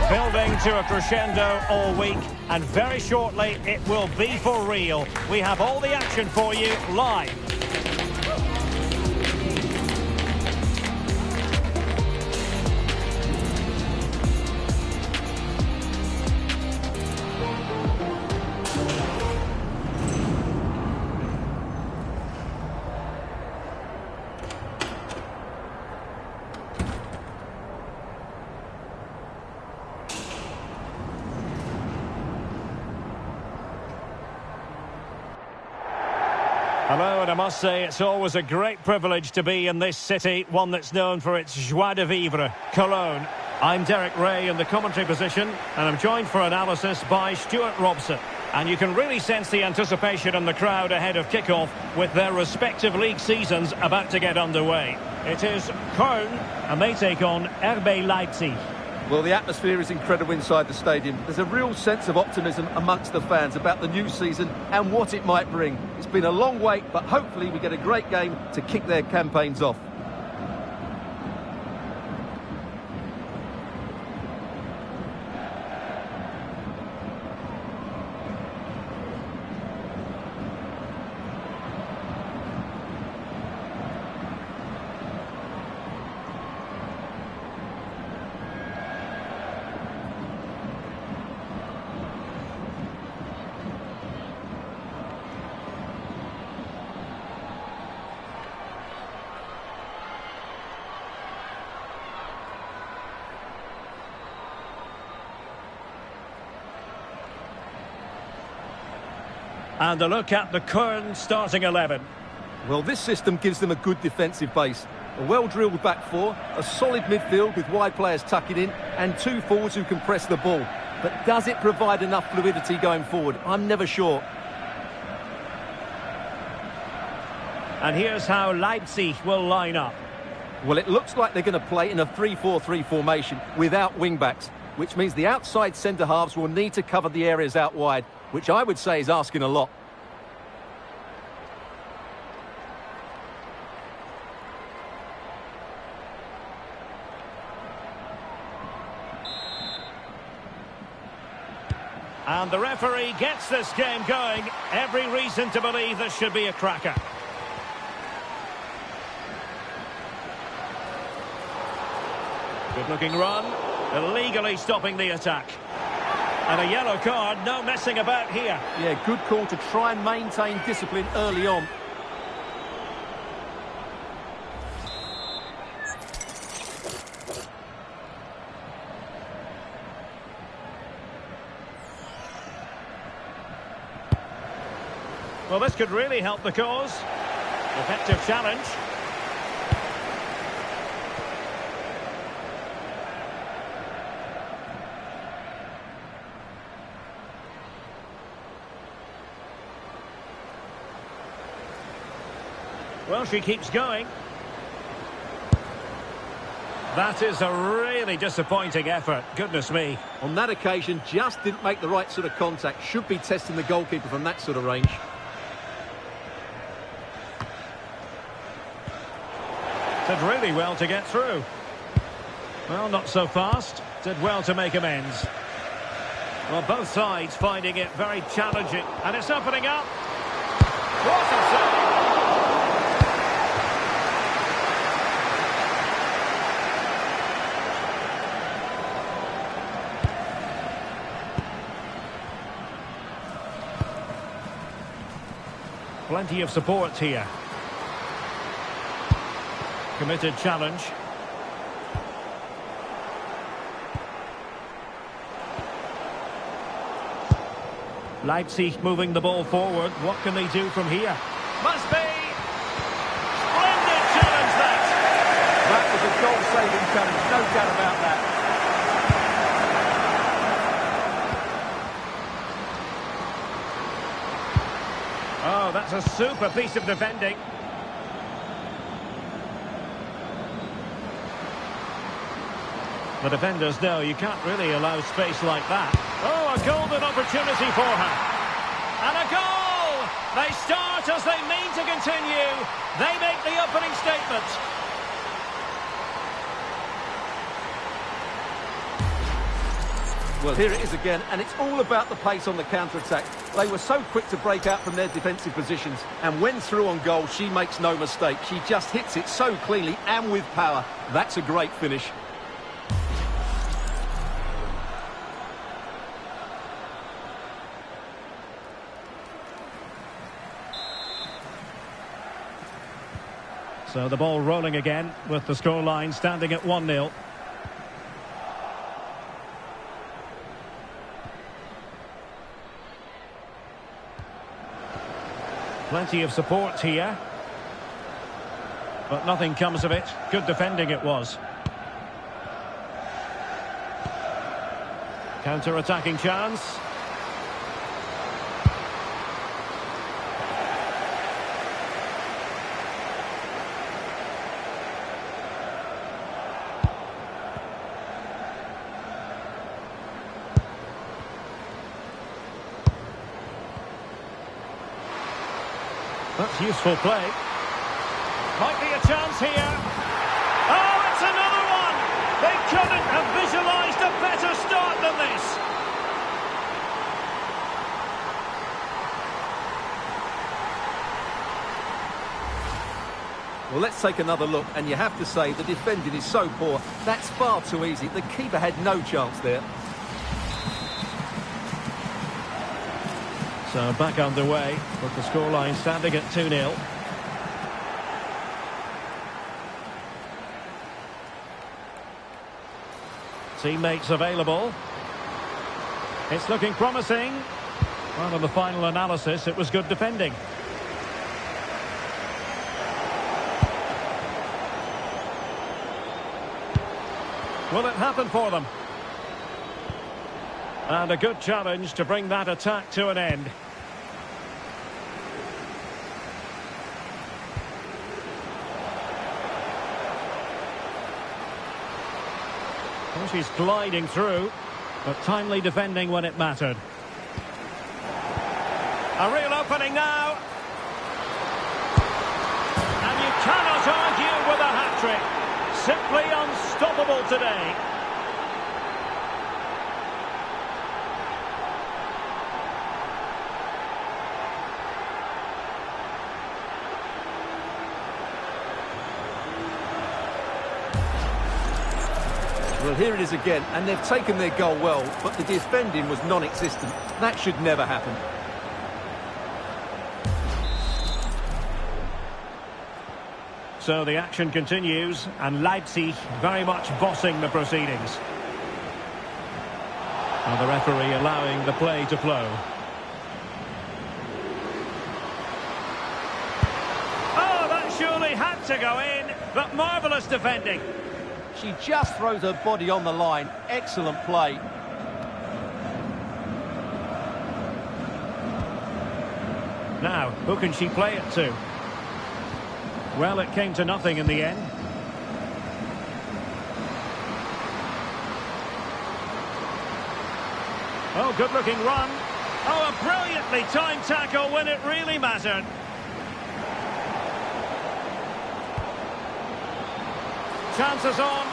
Building to a crescendo all week, and very shortly it will be for real. We have all the action for you live. Hello, and I must say it's always a great privilege to be in this city, one that's known for its joie de vivre, Cologne. I'm Derek Ray in the commentary position, and I'm joined for analysis by Stuart Robson. And you can really sense the anticipation in the crowd ahead of kickoff with their respective league seasons about to get underway. It is Köln, and they take on RB Leipzig. Well, the atmosphere is incredible inside the stadium. There's a real sense of optimism amongst the fans about the new season and what it might bring. It's been a long wait, but hopefully we get a great game to kick their campaigns off. And a look at the Köln starting 11. Well, this system gives them a good defensive base. A well-drilled back four, a solid midfield with wide players tucking in, and two forwards who can press the ball. But does it provide enough fluidity going forward? I'm never sure. And here's how Leipzig will line up. Well, it looks like they're going to play in a 3-4-3 formation without wing-backs, which means the outside centre-halves will need to cover the areas out wide, which I would say is asking a lot. And the referee gets this game going. Every reason to believe this should be a cracker. Good-looking run, illegally stopping the attack. And a yellow card, no messing about here. Yeah, good call to try and maintain discipline early on. Well, this could really help the cause. Effective challenge. Well, she keeps going. That is a really disappointing effort. Goodness me. On that occasion, just didn't make the right sort of contact. Should be testing the goalkeeper from that sort of range. Did really well to get through. Well, not so fast. Did well to make amends. Well, both sides finding it very challenging. And it's opening up. What a save! Plenty of support here. Committed challenge. Leipzig moving the ball forward. What can they do from here? Must be! Splendid challenge, that! That was a goal-saving challenge, no doubt about that. Oh, that's a super piece of defending. The defenders know you can't really allow space like that. Oh, a golden opportunity for her. And a goal! They start as they mean to continue. They make the opening statement. Well, here it is again, and it's all about the pace on the counter-attack. They were so quick to break out from their defensive positions, and when through on goal, she makes no mistake. She just hits it so cleanly and with power. That's a great finish. So the ball rolling again with the scoreline standing at 1-0. Plenty of support here. But nothing comes of it. Good defending it was. Counter-attacking chance. That's useful play. Might be a chance here. Oh, it's another one! They couldn't have visualised a better start than this. Well, let's take another look, and you have to say the defending is so poor. That's far too easy. The keeper had no chance there. So back underway with the scoreline standing at 2-0. Teammates available. It's looking promising. Well, in the final analysis, it was good defending. Will it happen for them? And a good challenge to bring that attack to an end. Well, she's gliding through, but timely defending when it mattered. A real opening now. And you cannot argue with a hat-trick. Simply unstoppable today. Well, here it is again, and they've taken their goal well, but the defending was non-existent. That should never happen. So the action continues, and Leipzig very much bossing the proceedings. And the referee allowing the play to flow. Oh, that surely had to go in, but marvellous defending. She just throws her body on the line. Excellent play. Now, who can she play it to? Well, it came to nothing in the end. Oh, good-looking run. Oh, a brilliantly timed tackle when it really mattered. Chances on.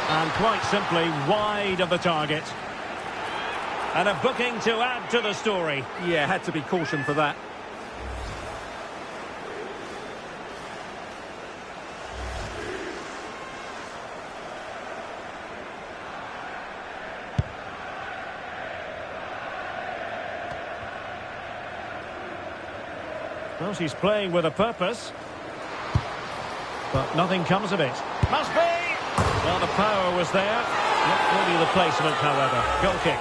And quite simply wide of the target. And a booking to add to the story. Yeah, had to be cautioned for that. Well, she's playing with a purpose. But nothing comes of it. Must be! Well, the power was there. Not really the placement, however. Goal kick.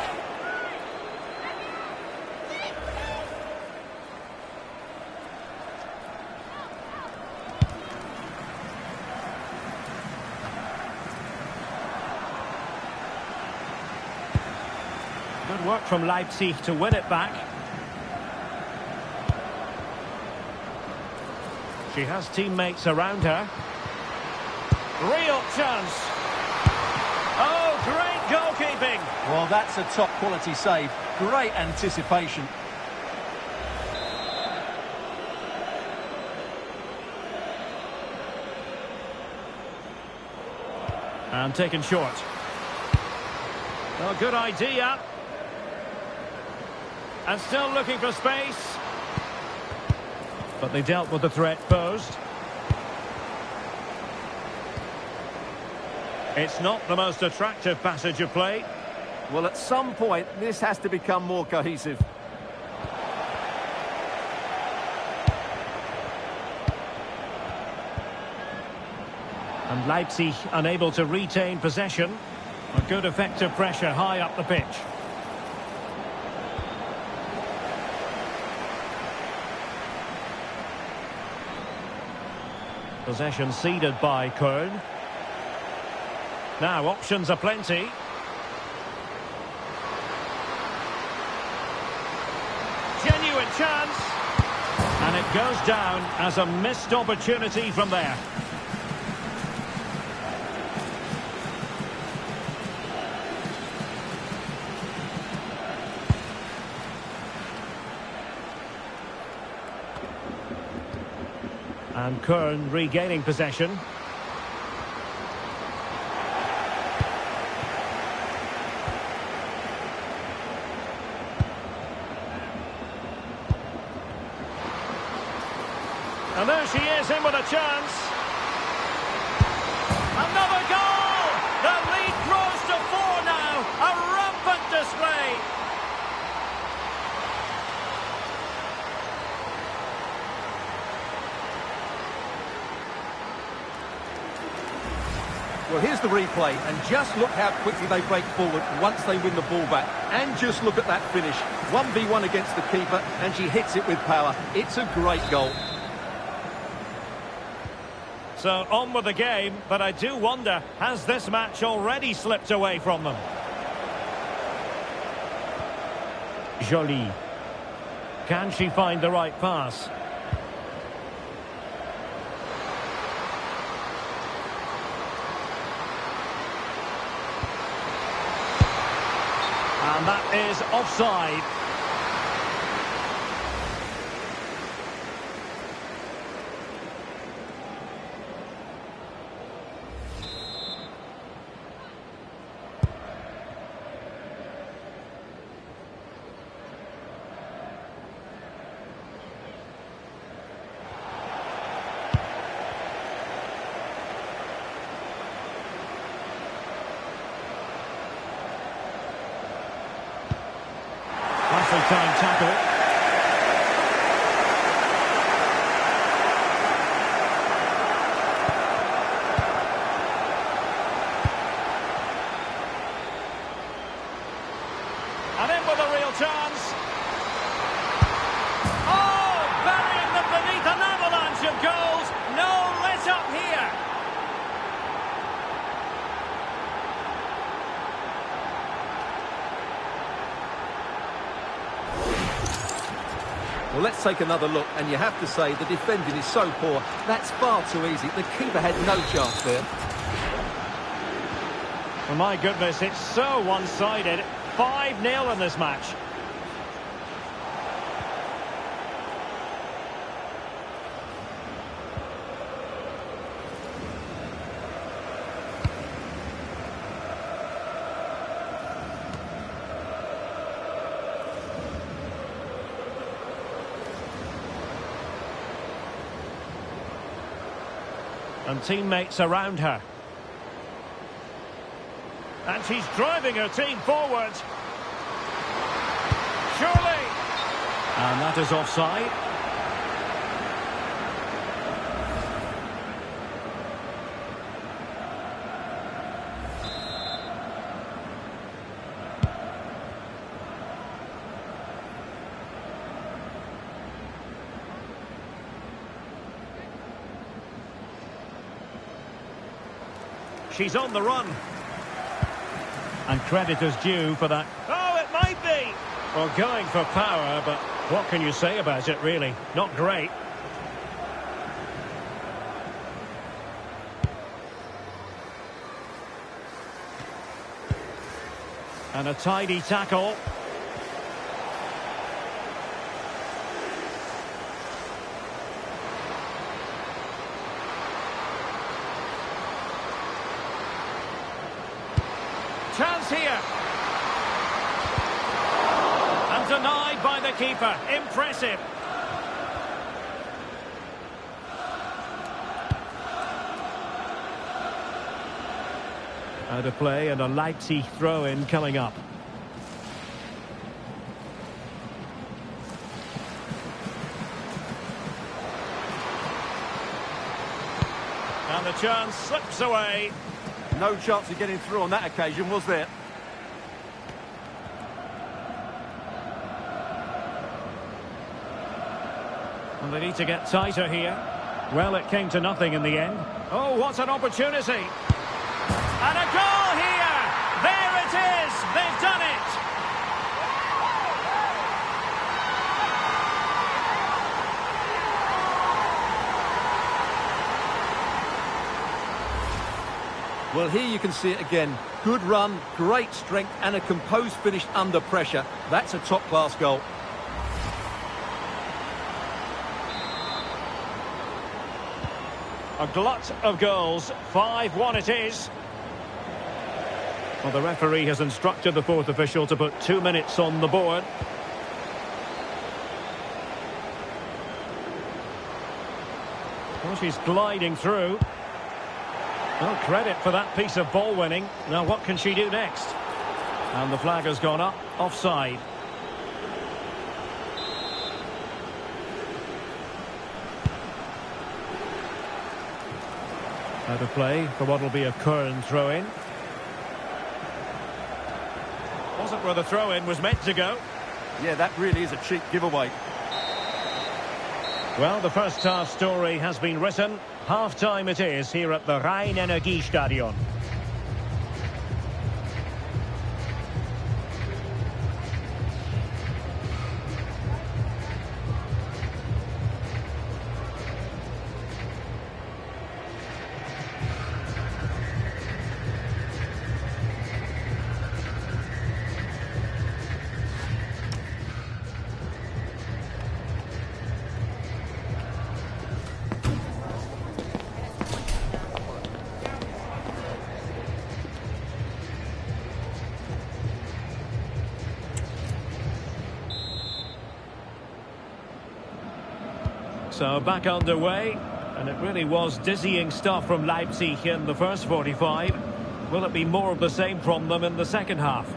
Good work from Leipzig to win it back. She has teammates around her. Real chance. Oh, great goalkeeping. Well, that's a top quality save. Great anticipation. And taken short. Well, good idea. And still looking for space. But they dealt with the threat posed. It's not the most attractive passage of play. Well, at some point, this has to become more cohesive. And Leipzig unable to retain possession. A good effective pressure high up the pitch. Possession ceded by Köln. Now options are plenty. Genuine chance. And it goes down as a missed opportunity from there. And Köln regaining possession. And there she is, in with a chance. Another goal! The lead grows to 4 now. A rampant display. Well, here's the replay, and just look how quickly they break forward once they win the ball back. And just look at that finish. 1v1 against the keeper, and she hits it with power. It's a great goal. So on with the game, but I do wonder, has this match already slipped away from them? Jolie. Can she find the right pass? And that is offside. Time tackle. And in with a real chance. Oh, burying them beneath an avalanche of goals. No let up here. Well, let's take another look, and you have to say the defending is so poor. That's far too easy. The keeper had no chance there. Well, my goodness, it's so one-sided. 5-0 in this match. And teammates around her. And she's driving her team forward. Surely. And that is offside. She's on the run. And credit is due for that. Oh, it might be. Well, going for power, but what can you say about it, really? Not great. And a tidy tackle. denied by the keeper. Impressive. Out of play and a Leipzig throw-in coming up. And the chance slips away. No chance of getting through on that occasion, was there? And they need to get tighter here. Well, it came to nothing in the end. Oh, what an opportunity. And a goal here! There it is! They've done it! Well, here you can see it again. Good run, great strength, and a composed finish under pressure. That's a top-class goal. A glut of goals. 5-1 it is. Well, the referee has instructed the fourth official to put 2 minutes on the board. Well, she's gliding through. Well, credit for that piece of ball winning. Now, what can she do next? And the flag has gone up. Offside. Out of play for what will be a Kern throw-in. Wasn't where the throw-in was meant to go. Yeah, that really is a cheap giveaway. Well, the first half story has been written. Half-time it is here at the Rhein-Energiestadion. So back underway, and it really was dizzying stuff from Leipzig in the first 45. Will it be more of the same from them in the second half?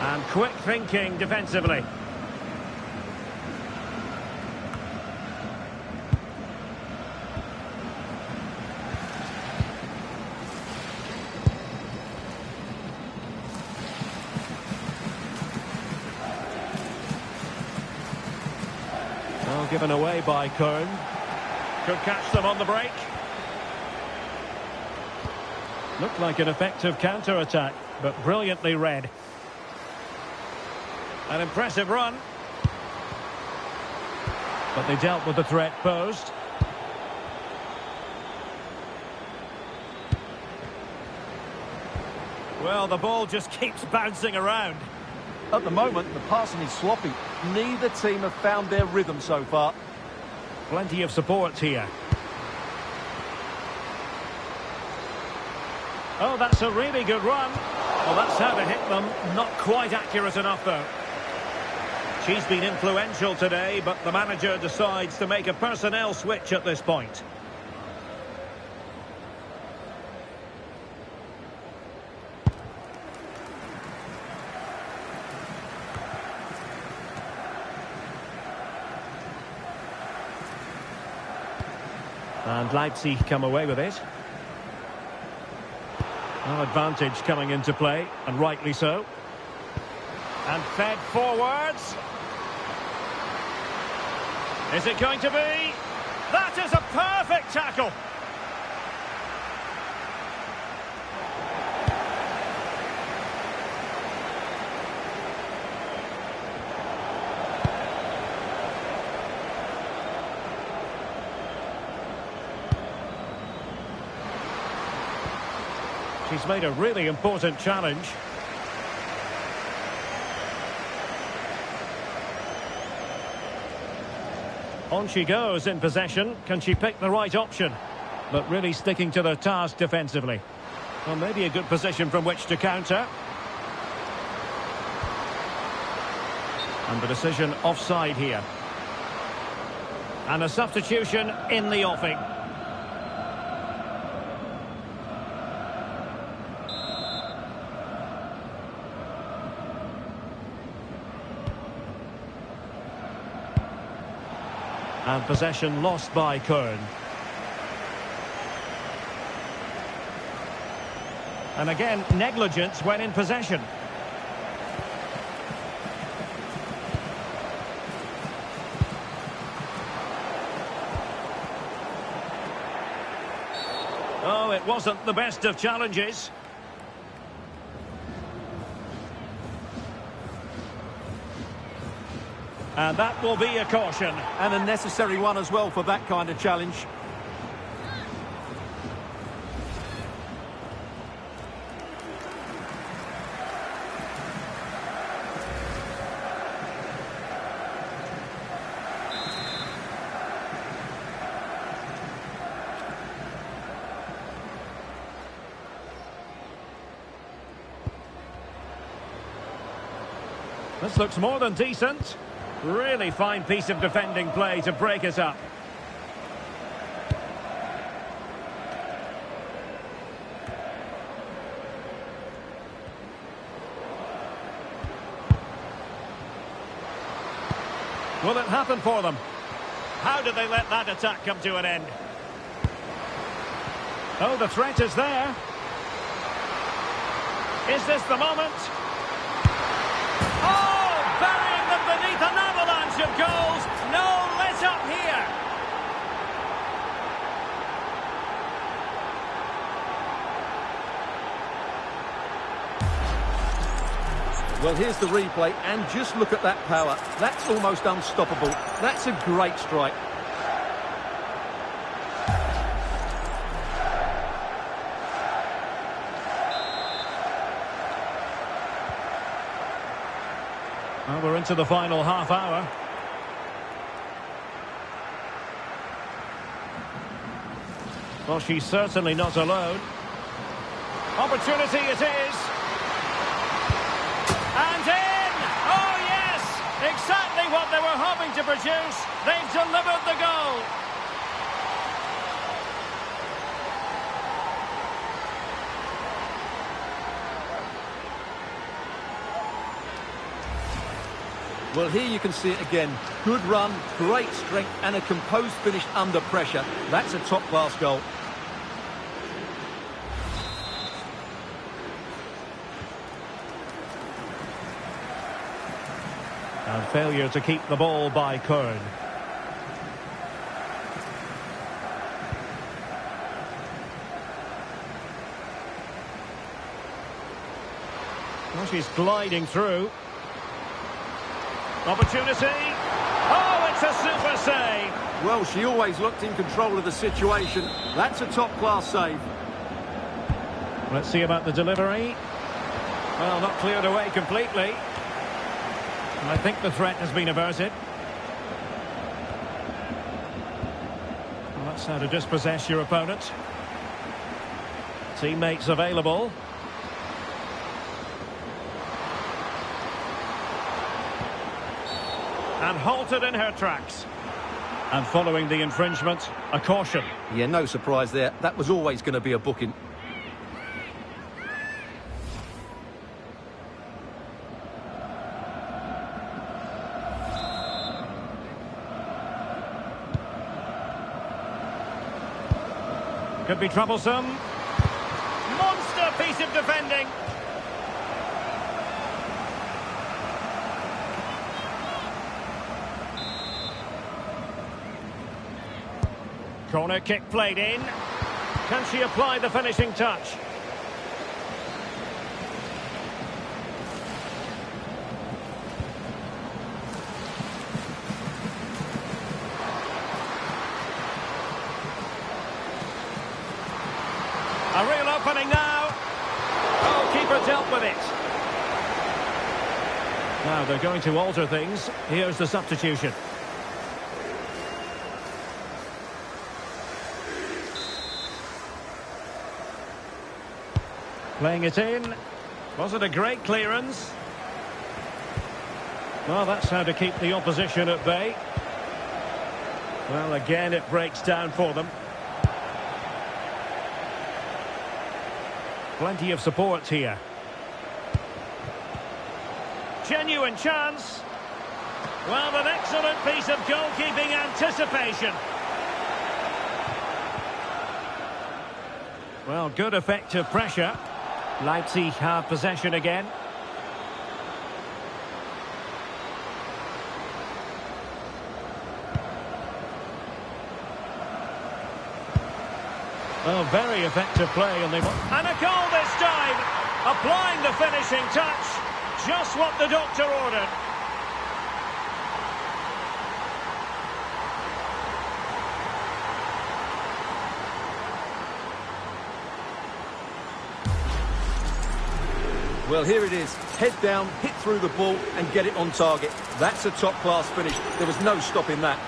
And quick thinking defensively. Given away by Kern. Could catch them on the break. Looked like an effective counter-attack, but brilliantly read. An impressive run. But they dealt with the threat posed. Well, the ball just keeps bouncing around. At the moment, the passing is sloppy. Neither team have found their rhythm so far. Plenty of support here. Oh, that's a really good run. Well, that's how to hit them. Not quite accurate enough, though. She's been influential today, but the manager decides to make a personnel switch at this point. And Leipzig come away with it. Oh, advantage coming into play, and rightly so. And fed forwards. Is it going to be? That is a perfect tackle. She's made a really important challenge. On she goes in possession. Can she pick the right option? but really sticking to their task defensively. Well, maybe a good position from which to counter. And the decision offside here. And a substitution in the offing. And possession lost by Kern. And again, negligence when in possession. Oh, it wasn't the best of challenges. And that will be a caution. And a necessary one as well for that kind of challenge. This looks more than decent. Really fine piece of defending play to break us up. Will it happen for them? How did they let that attack come to an end? Oh, the threat is there. Is this the moment? Oh, burying them beneath an avalanche of goals. No let up here. Well, here's the replay, and just look at that power. That's almost unstoppable. That's a great strike. Well, we're into the final half hour. Well, she's certainly not alone. Opportunity it is. And in! Oh, yes! Exactly what they were hoping to produce. They've delivered the goal. Well, here you can see it again. Good run, great strength, and a composed finish under pressure. That's a top-class goal. And failure to keep the ball by Kern. Well, she's gliding through. Opportunity. Oh, it's a super save. Well, she always looked in control of the situation. That's a top-class save. Let's see about the delivery. Well, not cleared away completely. And I think the threat has been averted. Well, that's how to dispossess your opponent. Teammates available. And halted in her tracks. And following the infringement, a caution. Yeah, no surprise there. That was always going to be a booking. Could be troublesome. Monster piece of defending. Corner kick played in. Can she apply the finishing touch? A real opening now. Oh, keeper dealt with it. Now they're going to alter things. Here's the substitution. Playing it in. Was it a great clearance? Well, that's how to keep the opposition at bay. Well, again, it breaks down for them. Plenty of support here. Genuine chance. Well, an excellent piece of goalkeeping anticipation. Well, good effective pressure. Leipzig have possession again. Oh, very effective play. And a goal this time. Applying the finishing touch. Just what the doctor ordered. Well, here it is. Head down, hit through the ball and get it on target. That's a top-class finish. There was no stopping that.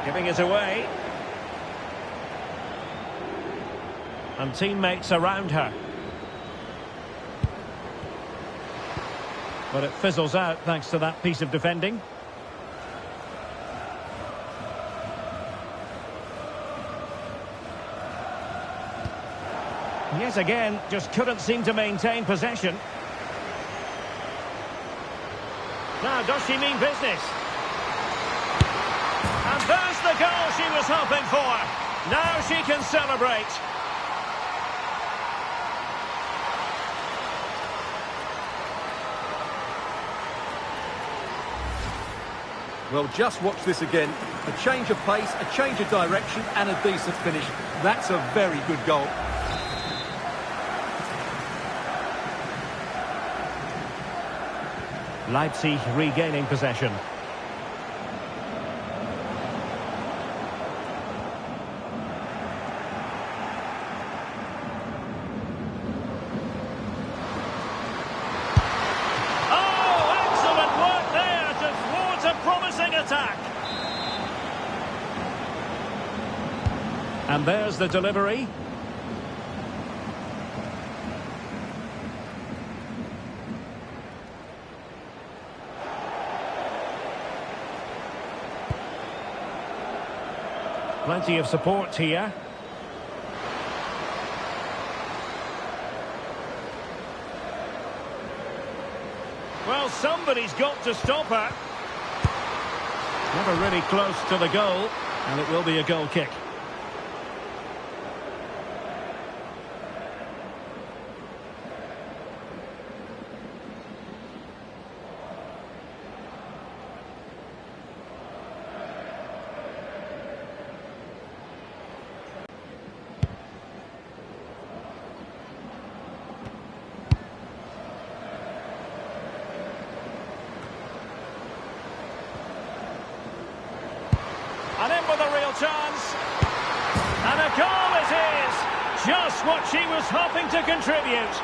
Giving it away. And teammates around her. But it fizzles out thanks to that piece of defending. Yes, again, just couldn't seem to maintain possession. Now, does she mean business? And there's the goal she was hoping for. Now she can celebrate. Well, just watch this again. A change of pace, a change of direction and a decent finish. That's a very good goal. Leipzig regaining possession. Oh, excellent work there towards a promising attack. And there's the delivery. Plenty of support here. Well, somebody's got to stop her. Never really close to the goal, and it will be a goal kick. And in with a real chance. And a goal it is. Just what she was hoping to contribute.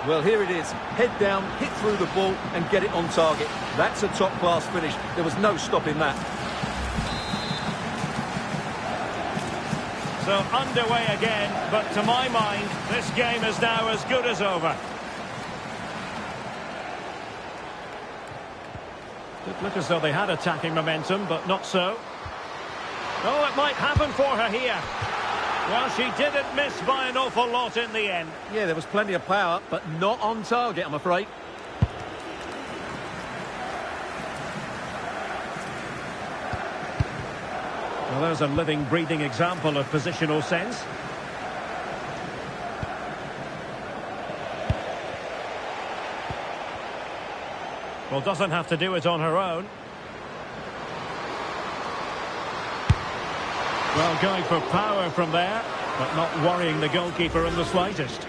Well, here it is. Head down, hit through the ball and get it on target. That's a top-class finish. There was no stopping that. So underway again, but to my mind, this game is now as good as over. Did look as though they had attacking momentum, but not so. Oh, it might happen for her here. Well, she didn't miss by an awful lot in the end. Yeah, there was plenty of power, but not on target, I'm afraid. Well, there's a living, breathing example of positional sense. Well, doesn't have to do it on her own. Well, going for power from there, but not worrying the goalkeeper in the slightest.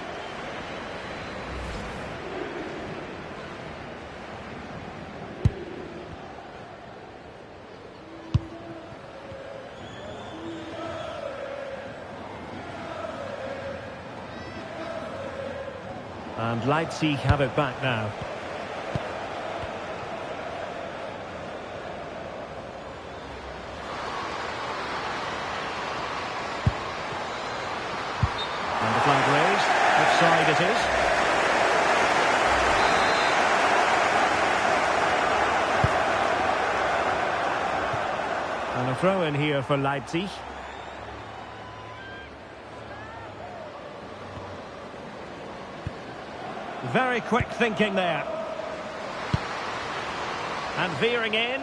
And Leipzig have it back now. And the flag raised. Offside it is. And a throw in here for Leipzig. Very quick thinking there. And veering in.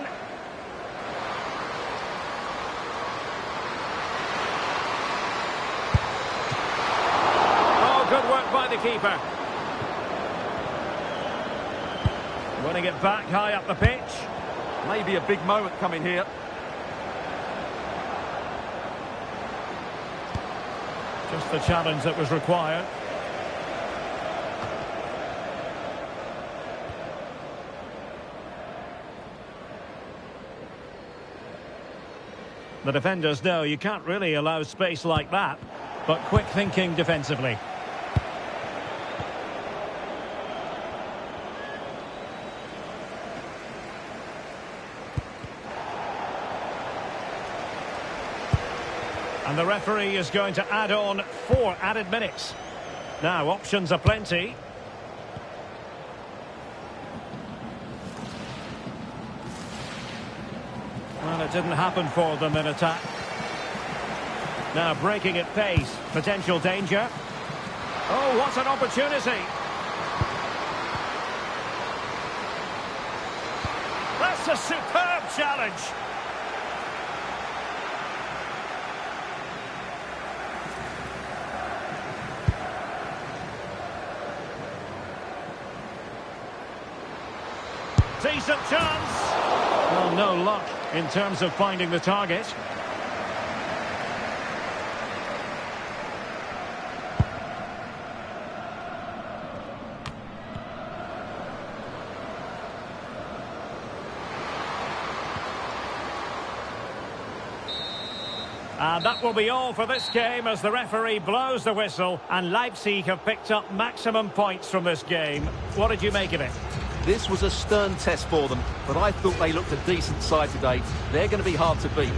Oh, good work by the keeper. Winning it back high up the pitch. Maybe a big moment coming here. Just the challenge that was required. The defenders know you can't really allow space like that, but quick thinking defensively. And the referee is going to add on 4 added minutes. Now, options are plenty. Well, it didn't happen for them in attack. Now breaking at pace. Potential danger. Oh, what an opportunity. That's a superb challenge. Decent chance. Well, no luck in terms of finding the target. And that will be all for this game as the referee blows the whistle and Leipzig have picked up maximum points from this game. What did you make of it? This was a stern test for them, but I thought they looked a decent side today. They're going to be hard to beat.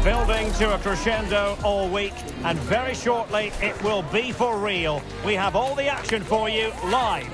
building to a crescendo all week, and very shortly it will be for real. We have all the action for you live.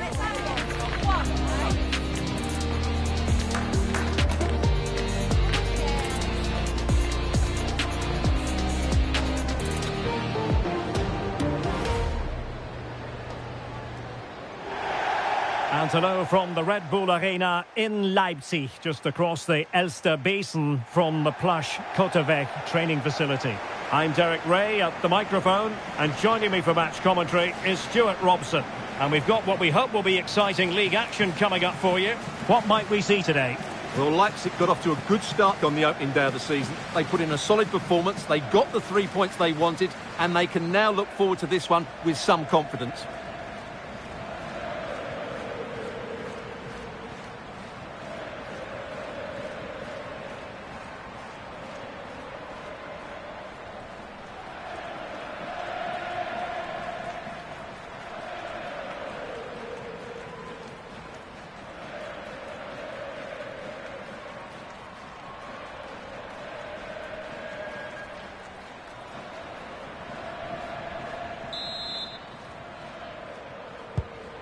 And hello from the Red Bull Arena in Leipzig, just across the Elster Basin from the plush Kotevec training facility. I'm Derek Ray at the microphone, and joining me for match commentary is Stuart Robson. And we've got what we hope will be exciting league action coming up for you. What might we see today? Well, Leipzig got off to a good start on the opening day of the season. They put in a solid performance, they got the 3 points they wanted, and they can now look forward to this one with some confidence.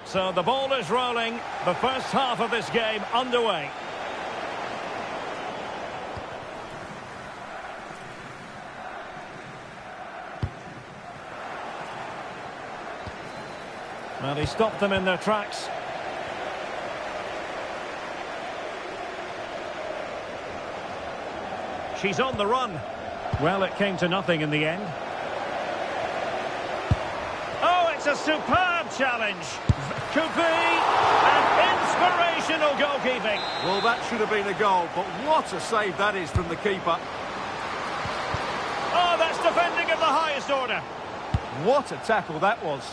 So the ball is rolling, the first half of this game underway. Well, he stopped them in their tracks. She's on the run. Well, it came to nothing in the end. Oh, it's a superb challenge. Could be an inspirational goalkeeping. Well, that should have been a goal, but what a save that is from the keeper. Oh, that's defending of the highest order. What a tackle that was.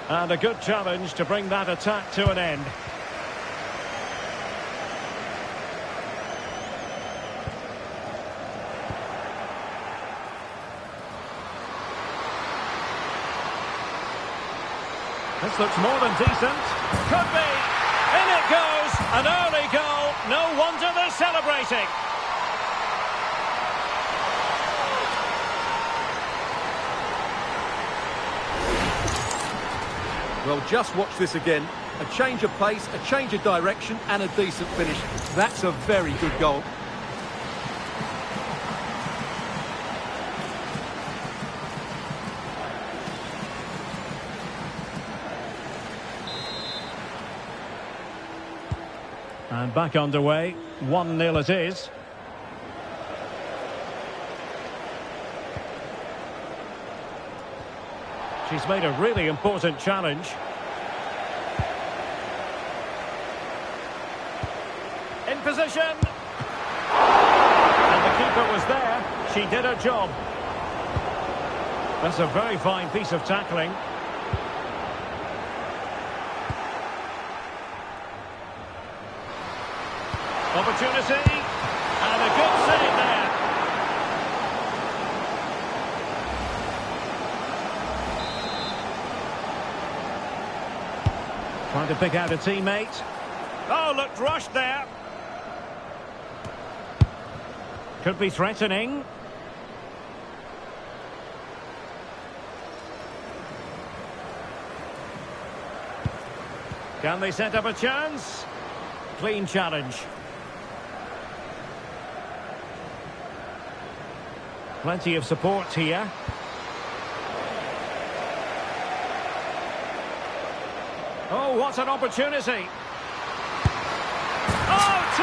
And a good challenge to bring that attack to an end. This looks more than decent. Could be. In it goes. An early goal. No wonder they're celebrating. Well, just watch this again. A change of pace, a change of direction, and a decent finish. That's a very good goal. And back underway. 1-0 it is. She's made a really important challenge. In position. And the keeper was there. She did her job. That's a very fine piece of tackling. Opportunity. And a good save there. Trying to pick out a teammate. Oh, looked rushed there. Could be threatening. Can they set up a chance? Clean challenge. Plenty of support here. Oh, what an opportunity. Oh, two!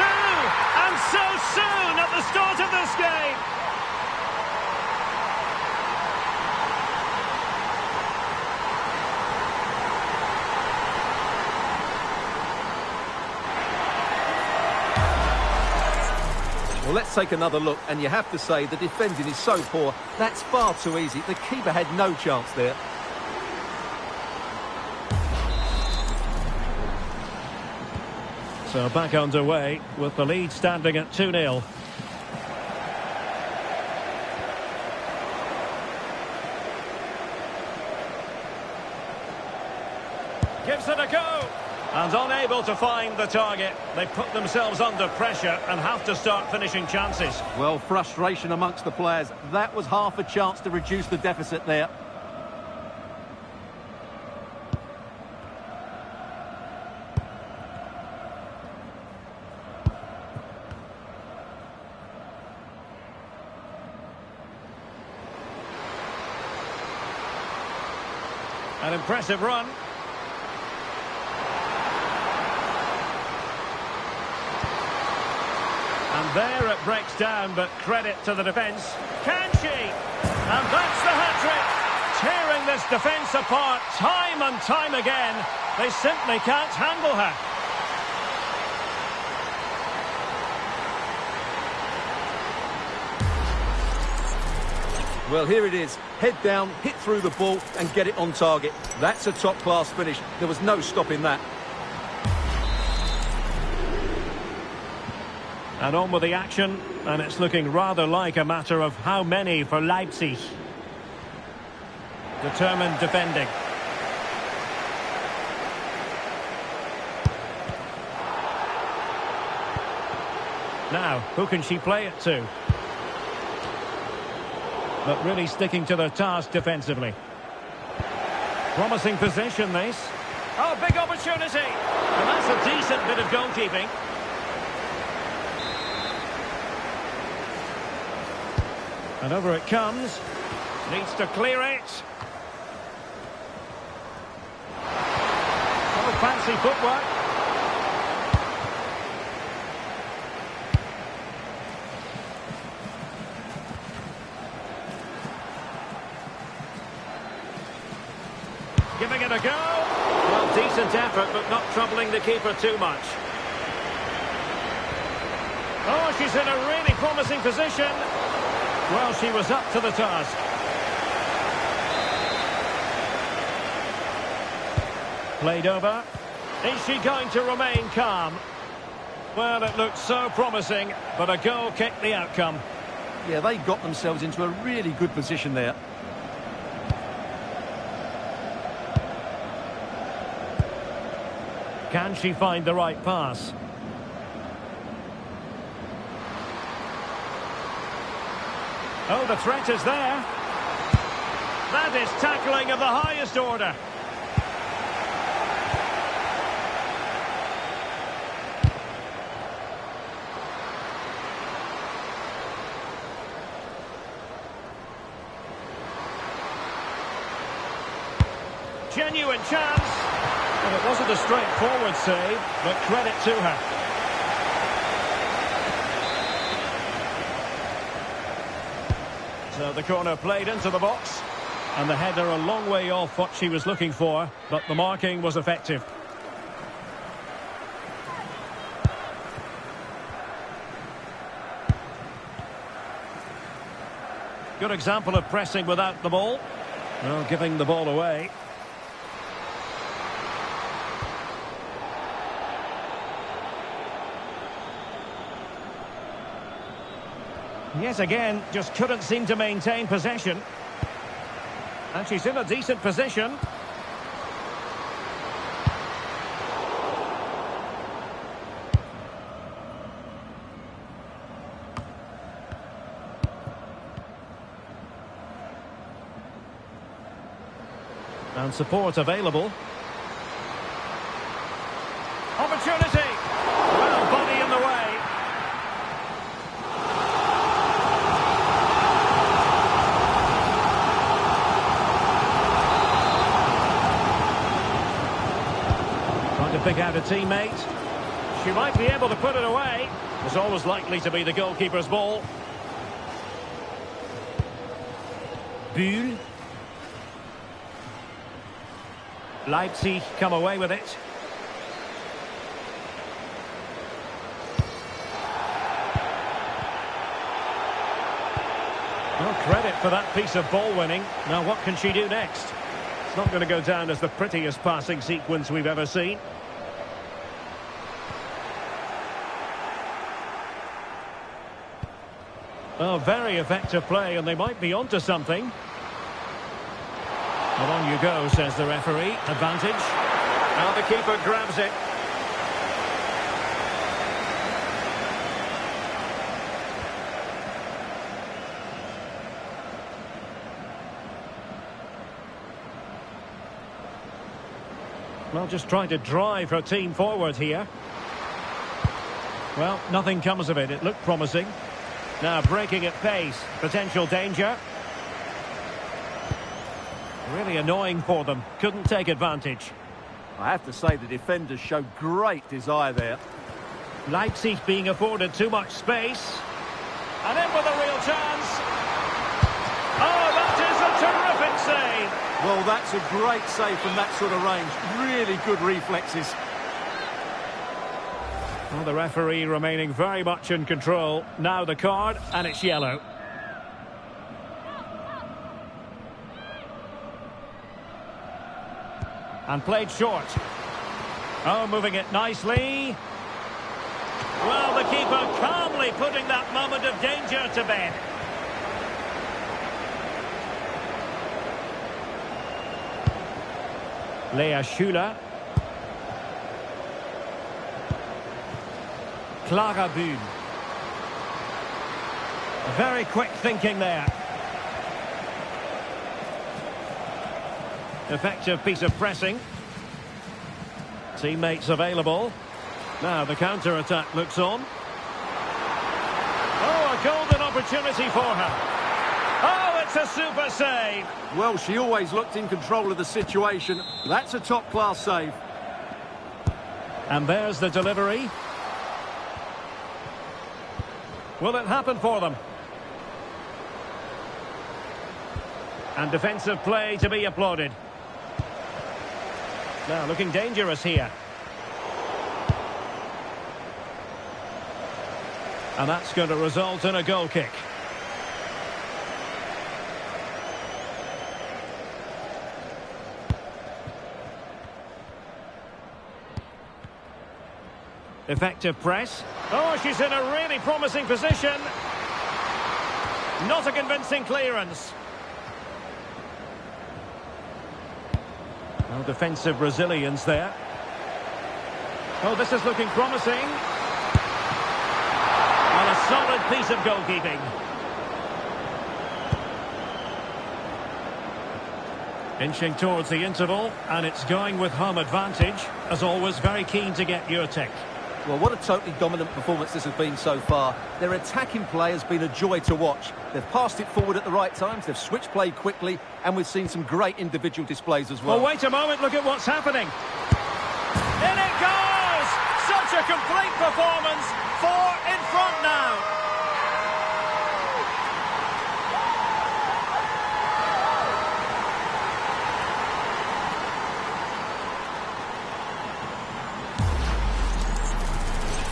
And so soon at the start of this game. Well, let's take another look, and you have to say the defending is so poor. That's far too easy. The keeper had no chance there. So back underway with the lead standing at 2-0. Gives it a go. And unable to find the target. They put themselves under pressure and have to start finishing chances. Well, frustration amongst the players. That was half a chance to reduce the deficit there. An impressive run. And there it breaks down, but credit to the defence. Can she? And that's the hat-trick. Tearing this defence apart time and time again. They simply can't handle her. Well, here it is. Head down, hit through the ball and get it on target. That's a top-class finish. There was no stopping that. And on with the action, and it's looking rather like a matter of how many for Leipzig. Determined defending. Now, who can she play it to? But really sticking to the task defensively. Promising position, this. Oh, big opportunity! And that's a decent bit of goalkeeping. And over it comes. Needs to clear it. Oh, fancy footwork. Giving it a go. Well, decent effort, but not troubling the keeper too much. Oh, she's in a really promising position. Well, she was up to the task. Played over. Is she going to remain calm? Well, it looked so promising, but a goal kicked the outcome. Yeah, they got themselves into a really good position there. Can she find the right pass? Oh, the threat is there. That is tackling of the highest order. Genuine chance. And it wasn't a straightforward save, but credit to her. So the corner played into the box. And the header a long way off what she was looking for, but the marking was effective. Good example of pressing without the ball. Well, giving the ball away. Yet again, just couldn't seem to maintain possession. And she's in a decent position. And support available. Opportunity! Well, body in the way. To pick out a teammate. She might be able to put it away. It's always likely to be the goalkeeper's ball. Bühl. Leipzig come away with it. Well, credit for that piece of ball winning. Now what can she do next? It's not going to go down as the prettiest passing sequence we've ever seen. Well, very effective play, and they might be onto something. Well, on you go, says the referee. Advantage. And the keeper grabs it. Well, just trying to drive her team forward here. Well, nothing comes of it. It looked promising. Now breaking at pace. Potential danger. Really annoying for them. Couldn't take advantage. I have to say the defenders showed great desire there. Leipzig being afforded too much space. And in with a real chance. Oh, that is a terrific save. Well, that's a great save from that sort of range. Really good reflexes. Well, the referee remaining very much in control. Now the card, and it's yellow. And played short. Oh, moving it nicely. Well, the keeper calmly putting that moment of danger to bed. Lea Schuler. Clara Bühn. Very quick thinking there. Effective piece of pressing. Teammates available. Now the counter-attack looks on. Oh, a golden opportunity for her. Oh, it's a super save. Well, she always looked in control of the situation. That's a top-class save. And there's the delivery. Will it happen for them? And defensive play to be applauded. Now looking dangerous here. And that's going to result in a goal kick. Effective press. Oh, she's in a really promising position. Not a convincing clearance. Well, defensive resilience there. Oh, this is looking promising. And a solid piece of goalkeeping. Inching towards the interval, and it's going with home advantage. As always, very keen to get your take. Well, what a totally dominant performance this has been so far. Their attacking play has been a joy to watch. They've passed it forward at the right times, they've switched play quickly, and we've seen some great individual displays as well. Well, wait a moment, look at what's happening. In it goes! Such a complete performance. 4 in front now.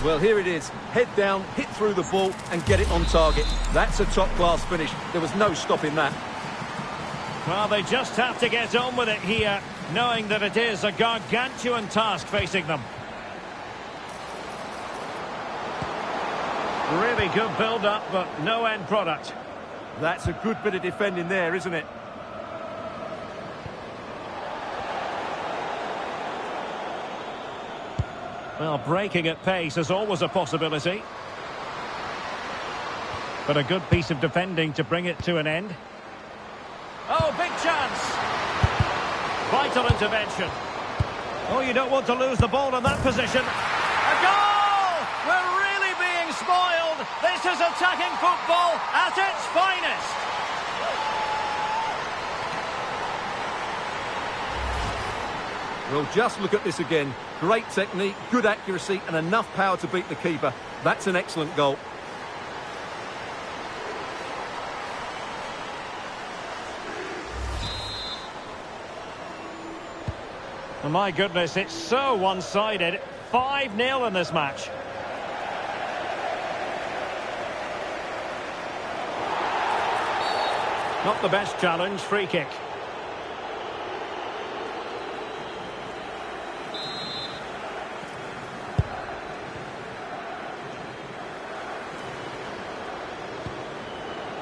Well, here it is. Head down, hit through the ball and get it on target. That's a top-class finish. There was no stopping that. Well, they just have to get on with it here, knowing that it is a gargantuan task facing them. Really good build-up, but no end product. That's a good bit of defending there, isn't it? Well, breaking at pace is always a possibility. But a good piece of defending to bring it to an end. Oh, big chance! Vital intervention. Oh, you don't want to lose the ball in that position. A goal! We're really being spoiled. This is attacking football at its finest. Well, just look at this again. Great technique, good accuracy, and enough power to beat the keeper. That's an excellent goal. Oh, my goodness, it's so one-sided. 5-0 in this match. Not the best challenge, free kick.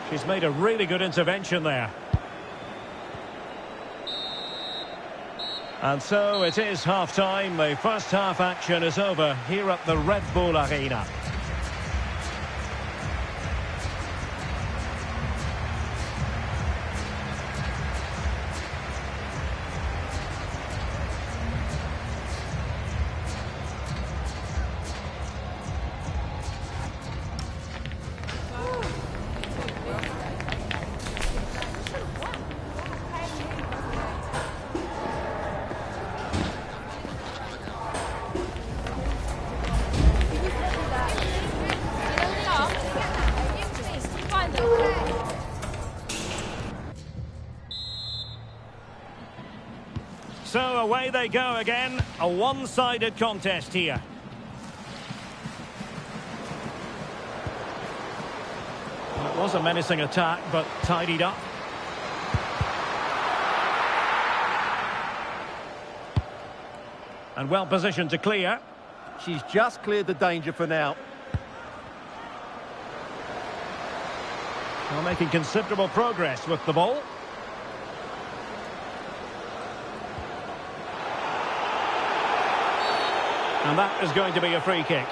She's made a really good intervention there. And so it is half-time. The first half action is over here at the Red Bull Arena. So away they go again, a one-sided contest here. It was a menacing attack, but tidied up. And well positioned to clear. She's just cleared the danger for now. Well, making considerable progress with the ball. And that is going to be a free kick.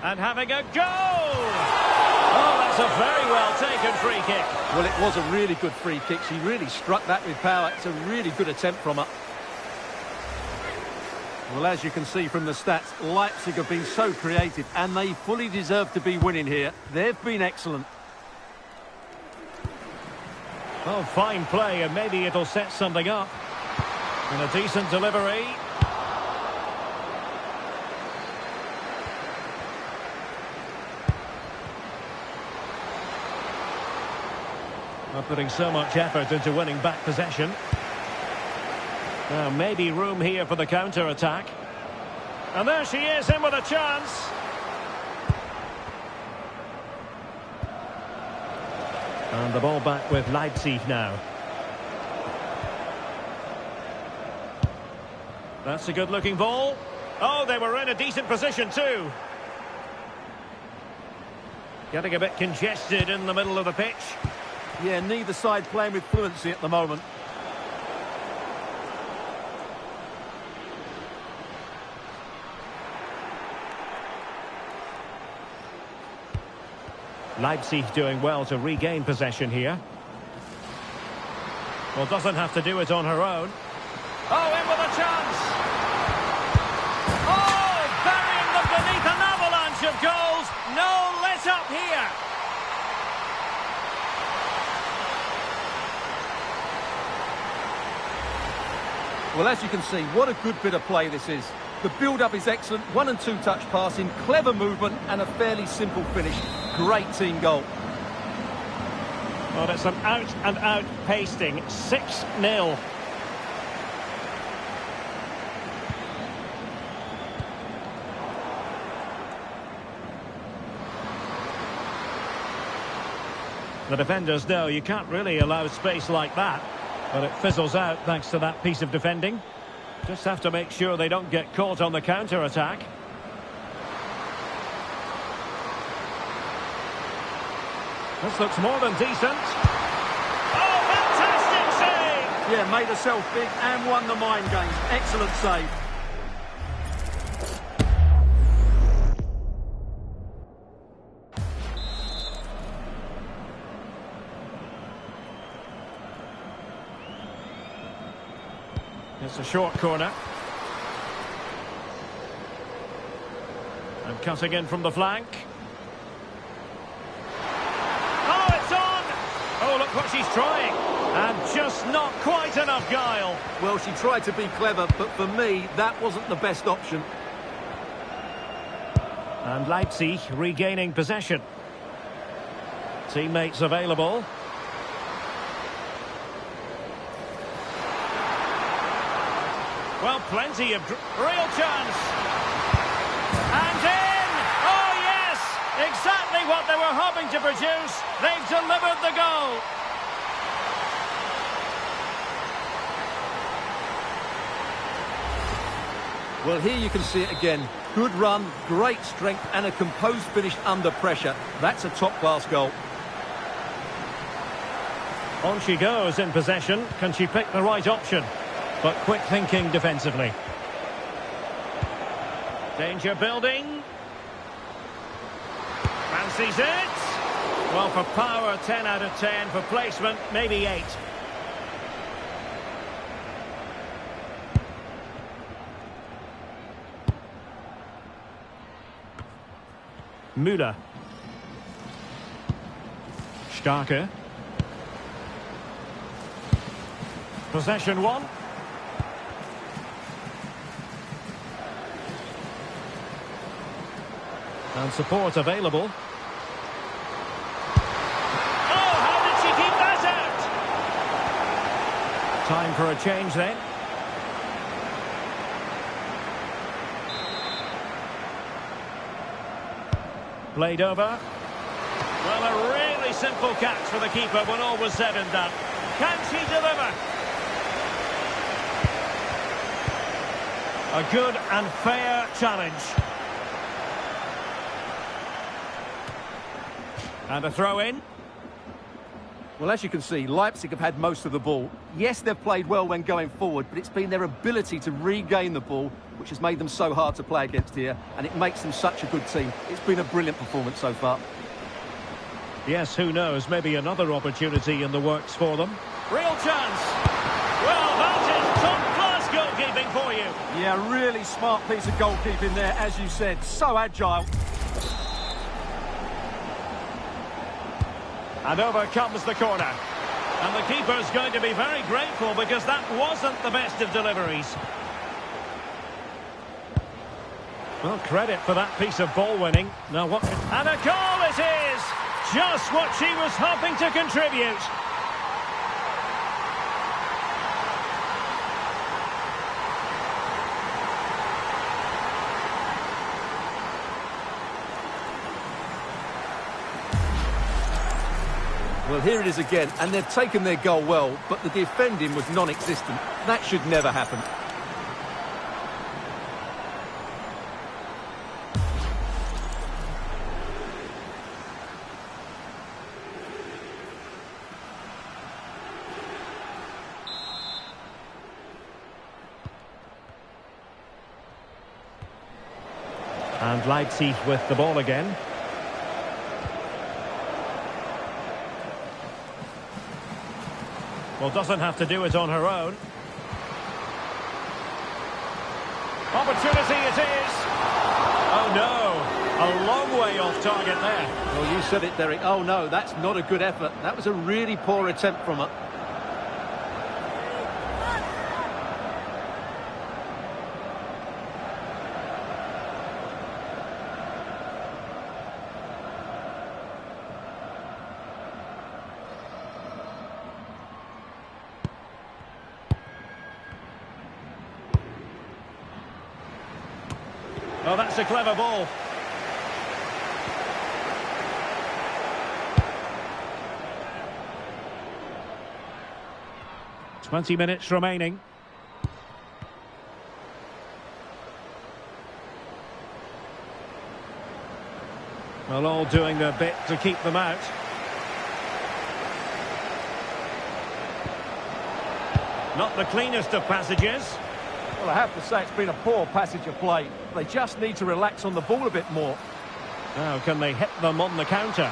And having a go! Oh, that's a very well taken free kick. Well, it was a really good free kick. She really struck that with power. It's a really good attempt from her. Well, as you can see from the stats, Leipzig have been so creative and they fully deserve to be winning here. They've been excellent. Oh, fine play, and maybe it'll set something up. And a decent delivery. Not putting so much effort into winning back possession. Now, maybe room here for the counter-attack. And there she is, in with a chance. And the ball back with Leipzig now. That's a good-looking ball. Oh, they were in a decent position too. Getting a bit congested in the middle of the pitch. Yeah, neither side playing with fluency at the moment. Leipzig doing well to regain possession here. Well, doesn't have to do it on her own. Oh, in with a chance! Oh, burying them beneath an avalanche of goals. No let up here. Well, as you can see, what a good bit of play this is. The build-up is excellent, 1- and 2-touch passing, clever movement and a fairly simple finish. Great team goal. Well, it's an out-and-out pasting, 6-0. The defenders know you can't really allow space like that, but it fizzles out thanks to that piece of defending. Just have to make sure they don't get caught on the counter-attack. This looks more than decent. Oh, fantastic save! Yeah, made herself big and won the mind games. Excellent save. It's a short corner. And cutting in from the flank. Oh, it's on! Oh, look what she's trying. And just not quite enough guile. Well, she tried to be clever, but for me, that wasn't the best option. And Leipzig regaining possession. Teammates available. Well, plenty of real chance. And in! Oh, yes! Exactly what they were hoping to produce. They've delivered the goal. Well, here you can see it again. Good run, great strength and a composed finish under pressure. That's a top-class goal. On she goes in possession. Can she pick the right option? But quick thinking defensively. Danger building. Fancies it. Well, for power, 10 out of 10. For placement, maybe 8. Müller. Starke. Possession 1. And support available. Oh, how did she keep that out? Time for a change then. Played over. Well, a really simple catch for the keeper when all was said and done. Can she deliver? A good and fair challenge. And a throw-in. Well, as you can see, Leipzig have had most of the ball. Yes, they've played well when going forward, but it's been their ability to regain the ball which has made them so hard to play against here, and it makes them such a good team. It's been a brilliant performance so far. Yes, who knows, maybe another opportunity in the works for them. Real chance! Well, that is top-class goalkeeping for you. Yeah, really smart piece of goalkeeping there, as you said. So agile. And over comes the corner. And the keeper's going to be very grateful because that wasn't the best of deliveries. Well, credit for that piece of ball winning. Now what? And a goal it is! Just what she was hoping to contribute. Well, here it is again, and they've taken their goal well, but the defending was non-existent. That should never happen. And Leipzig with the ball again. Well, doesn't have to do it on her own. Opportunity it is. Oh, no. A long way off target there. Well, you said it, Derek. Oh, no, that's not a good effort. That was a really poor attempt from her. Oh, that's a clever ball. "20 minutes remaining. Well, all doing their bit to keep them out. Not the cleanest of passages. Well, I have to say it's been a poor passage of play. They just need to relax on the ball a bit more. Now, can they hit them on the counter?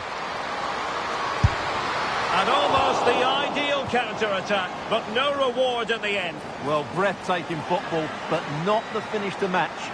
And almost the ideal counter-attack, but no reward at the end. Well, breathtaking football, but not the finish to match.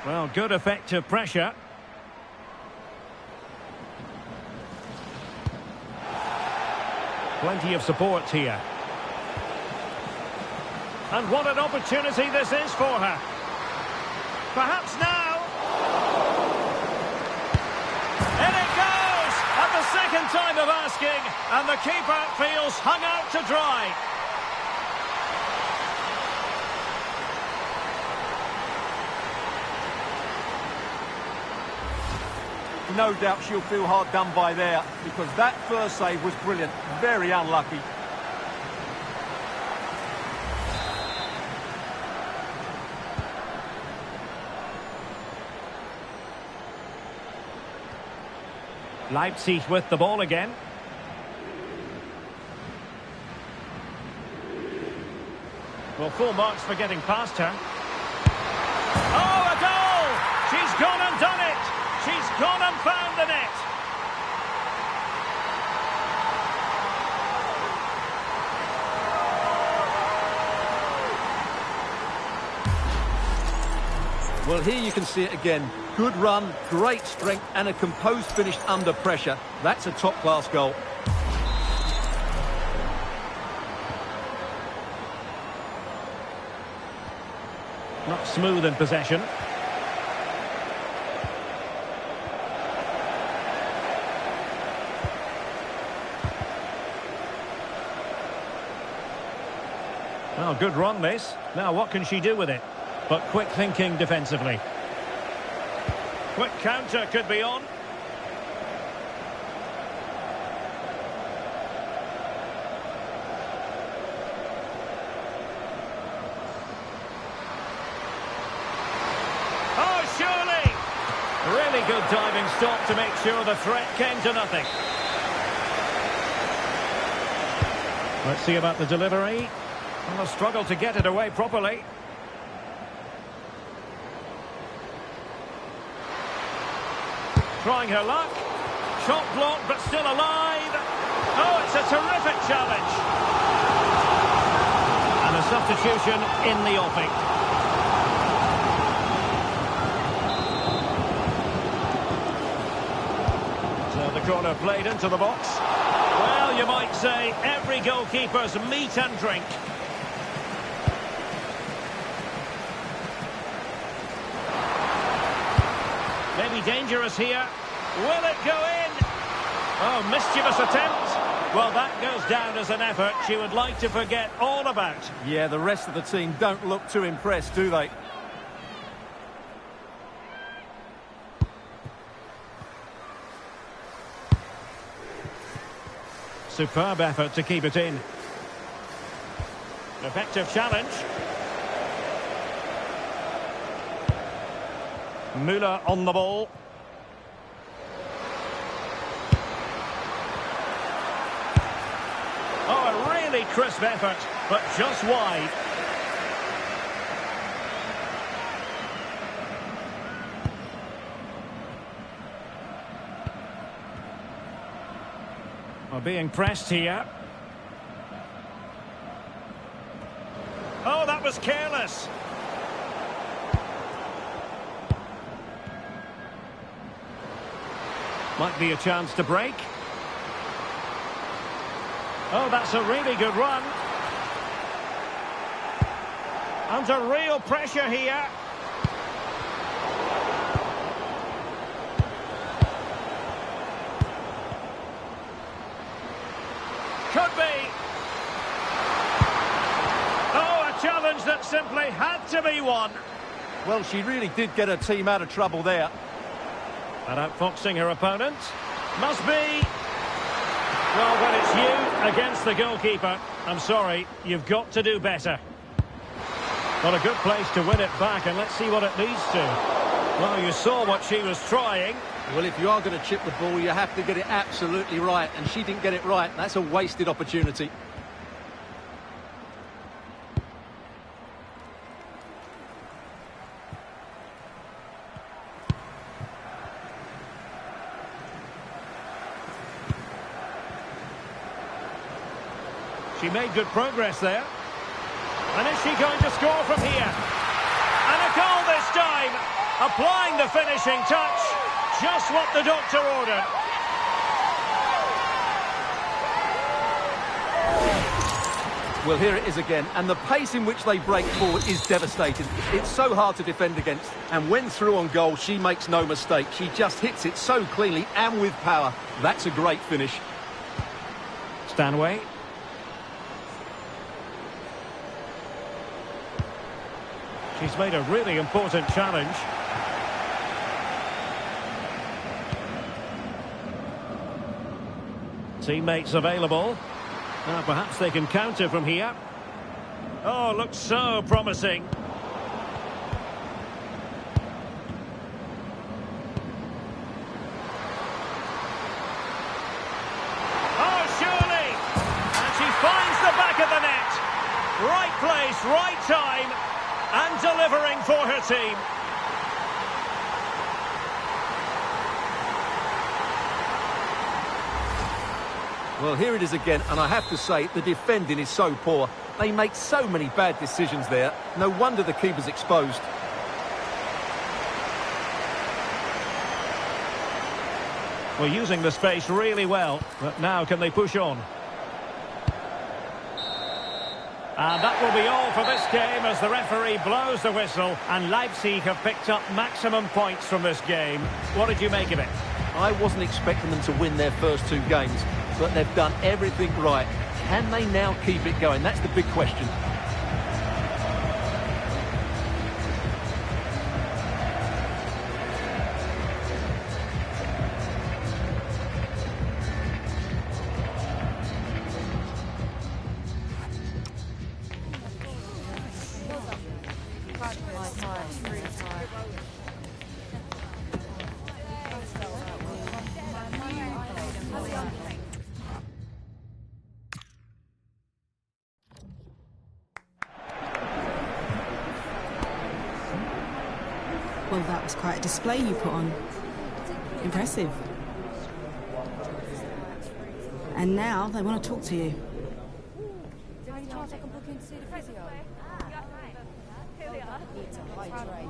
Well, good effective pressure. Plenty of support here. And what an opportunity this is for her. Perhaps now. In it goes! At the second time of asking, and the keeper feels hung out to dry. No doubt she'll feel hard done by there, because that first save was brilliant. Very unlucky. Leipzig with the ball again. Well, full marks for getting past her. Oh, a goal! She's gone and done it! She's gone and found the net! Well, here you can see it again. Good run, great strength, and a composed finish under pressure. That's a top-class goal. Not smooth in possession. Well, good run this. Now what can she do with it? But quick thinking defensively. Quick counter could be on. Oh, surely! Really good diving stop to make sure the threat came to nothing. Let's see about the delivery. And the struggle to get it away properly. Trying her luck. Shot blocked, but still alive. Oh, it's a terrific challenge. And a substitution in the offing. So the corner played into the box. Well, you might say every goalkeeper's meat and drink. Maybe dangerous here. Will it go in? Oh, mischievous attempt. Well, that goes down as an effort she would like to forget all about. Yeah, the rest of the team don't look too impressed, do they? Superb effort to keep it in. Effective challenge. Müller on the ball. Oh, a really crisp effort, but just wide. Well, being pressed here. Oh, that was careless. Might be a chance to break. Oh, that's a really good run. Under real pressure here. Could be. Oh, a challenge that simply had to be won. Well, she really did get her team out of trouble there. And outfoxing her opponent. Must be. Well, when it's you against the goalkeeper, I'm sorry, you've got to do better. What a good place to win it back, and let's see what it leads to. Well, you saw what she was trying. Well, if you are going to chip the ball, you have to get it absolutely right, and she didn't get it right. That's a wasted opportunity. She made good progress there. And is she going to score from here? And a goal this time! Applying the finishing touch. Just what the doctor ordered. Well, here it is again, and the pace in which they break forward is devastating. It's so hard to defend against, and when through on goal, she makes no mistake. She just hits it so cleanly and with power. That's a great finish. Stanway. She's made a really important challenge. Teammates available. Now perhaps they can counter from here. Oh, looks so promising. Oh, surely! And she finds the back of the net. Right place, right time, and delivering for her team. Well, here it is again, and I have to say, the defending is so poor. They make so many bad decisions there. No wonder the keeper's exposed. Well, using the space really well, but now can they push on? And that will be all for this game as the referee blows the whistle, and Leipzig have picked up maximum points from this game. What did you make of it? I wasn't expecting them to win their first two games, but they've done everything right. Can they now keep it going? That's the big question. Well, that was quite a display you put on. Impressive. And now they want to talk to you. Any chance I can book in to see the physio? Here we are. Need to hydrate.